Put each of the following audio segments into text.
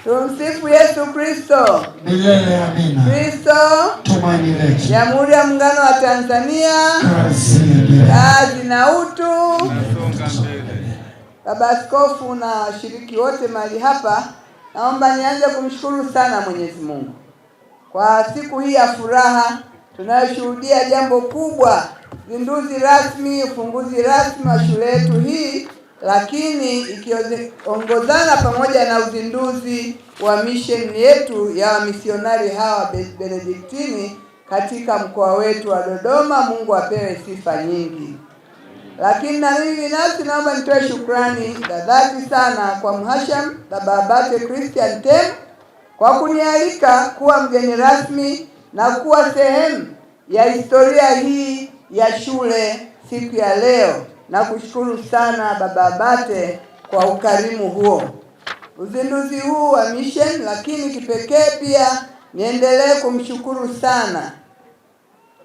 Tumsifu Yesu Kristo. Milele amina. Kristo tumaini letu. Jamhuri ya Muungano wa Tanzania. Kazi na utu. Baba Askofu na washiriki wote mahali hapa, naomba nianze kumshukuru sana Mwenyezi Mungu kwa siku hii ya furaha tunayoshuhudia jambo kubwa, zinduzi rasmi, ufunguzi rasmi wa shule yetu hii, lakini ikiongozana pamoja na uzinduzi wa mission yetu ya wamisionari hawa Benediktini katika mkoa wetu wa Dodoma. Mungu apewe sifa nyingi. Lakini na mimi binafsi naomba nitoe shukrani za dhati sana kwa Mhashamu Baba Abate Christian Tem kwa kunialika kuwa mgeni rasmi na kuwa sehemu ya historia hii ya shule siku ya leo. Na kushukuru sana Baba Abate kwa ukarimu huo. Uzinduzi huu wa mission, lakini kipekee pia niendelee kumshukuru sana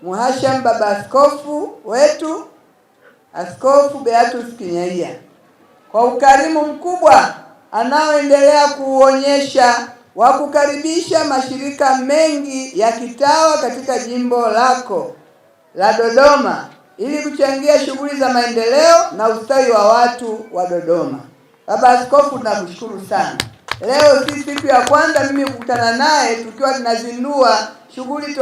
Mhashamu Baba Askofu wetu Askofu Beatus Kinyaia kwa ukarimu mkubwa anaoendelea kuonyesha wa kukaribisha mashirika mengi ya kitawa katika jimbo lako la Dodoma ili kuchangia shughuli za maendeleo na ustawi wa watu wa Dodoma. Baba Askofu, tunakushukuru sana. Leo si siku ya kwanza mimi kukutana naye tukiwa tunazindua shughuli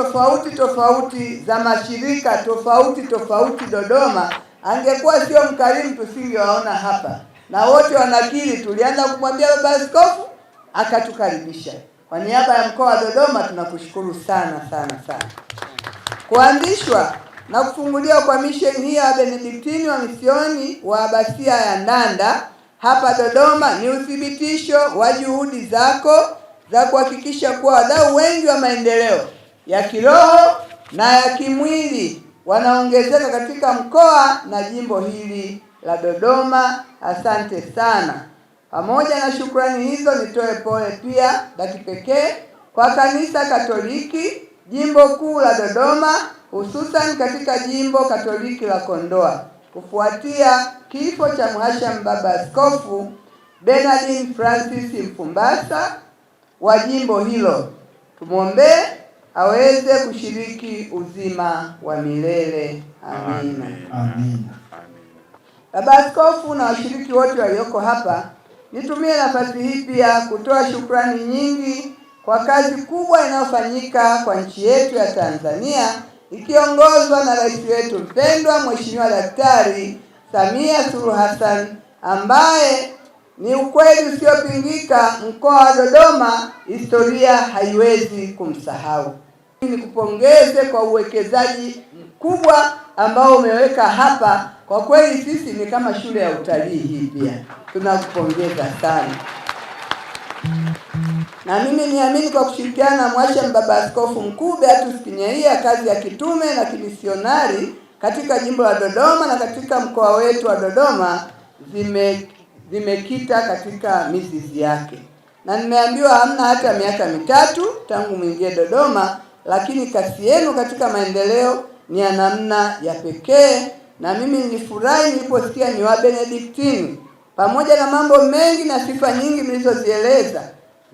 tofauti za mashirika tofauti Dodoma. Angekuwa sio mkarimu tusingewaona hapa. Na wote wanakiri, tulianza kumwambia Baba Askofu akatukaribisha. Kwa niaba ya mkoa wa Dodoma tunakushukuru sana. Kuanzishwa na kufunguliwa kwa mission hii ya Benediktini wa misioni wa Abasia ya Ndanda hapa Dodoma ni uthibitisho wa juhudi zako za kuhakikisha kuwa wadau wengi wa maendeleo ya kiroho na ya kimwili wanaongezeka katika mkoa na jimbo hili la Dodoma. Asante sana. Pamoja na shukrani hizo, nitoe pole pia la kipekee kwa Kanisa Katoliki Jimbo Kuu la Dodoma, hususan katika Jimbo Katoliki la Kondoa kufuatia kifo cha Mhashamu Baba Askofu Bernardine Francis Mfumbasa wa jimbo hilo. Tumwombee aweze kushiriki uzima wa milele. Amina. Amina. Baba Askofu na washiriki wote walioko hapa, nitumie nafasi hii pia kutoa shukrani nyingi kwa kazi kubwa inayofanyika kwa nchi yetu ya Tanzania ikiongozwa na rais wetu mpendwa Mheshimiwa Daktari Samia Suluhu Hassan, ambaye ni ukweli usiopingika mkoa wa Dodoma historia haiwezi kumsahau. Nikupongeze kwa uwekezaji mkubwa ambao umeweka hapa. Kwa kweli sisi ni kama shule ya utalii hii pia. Tunakupongeza sana. Na mimi niamini kwa kushirikiana na Mhashamu Baba Askofu Mkuu Beatus Kinyaia, kazi ya kitume na kimisionari katika jimbo la Dodoma na katika mkoa wetu wa Dodoma zimekita katika mizizi yake. Na nimeambiwa hamna hata miaka mitatu tangu mwingie Dodoma, lakini kasi yenu katika maendeleo ni ya namna ya pekee. Na mimi nilifurahi niliposikia ni wa Benediktini, pamoja na mambo mengi na sifa nyingi mlizozieleza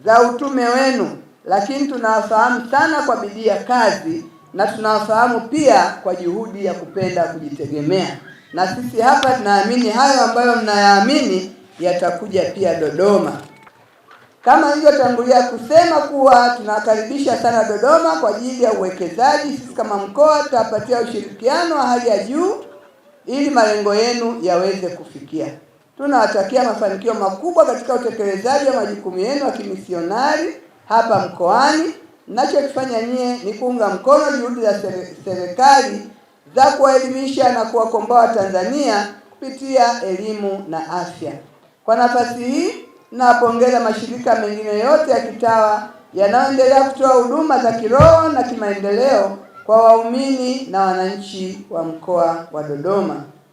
za utume wenu, lakini tunawafahamu sana kwa bidii ya kazi na tunawafahamu pia kwa juhudi ya kupenda kujitegemea. Na sisi hapa tunaamini hayo ambayo mnayaamini yatakuja pia Dodoma. Kama nilivyotangulia kusema kuwa tunakaribisha sana Dodoma kwa ajili ya uwekezaji. Sisi kama mkoa tutapatia ushirikiano wa hali ya juu ili malengo yenu yaweze kufikia. Tunawatakia mafanikio makubwa katika utekelezaji wa majukumu yenu ya kimisionari hapa mkoani. Ninachokifanya nyie ni kuunga mkono juhudi za serikali za kuwaelimisha na kuwakomboa Watanzania kupitia elimu na afya. Kwa nafasi hii napongeza mashirika mengine yote ya kitawa yanayoendelea kutoa huduma za kiroho na kimaendeleo kwa waumini na wananchi wa mkoa wa Dodoma.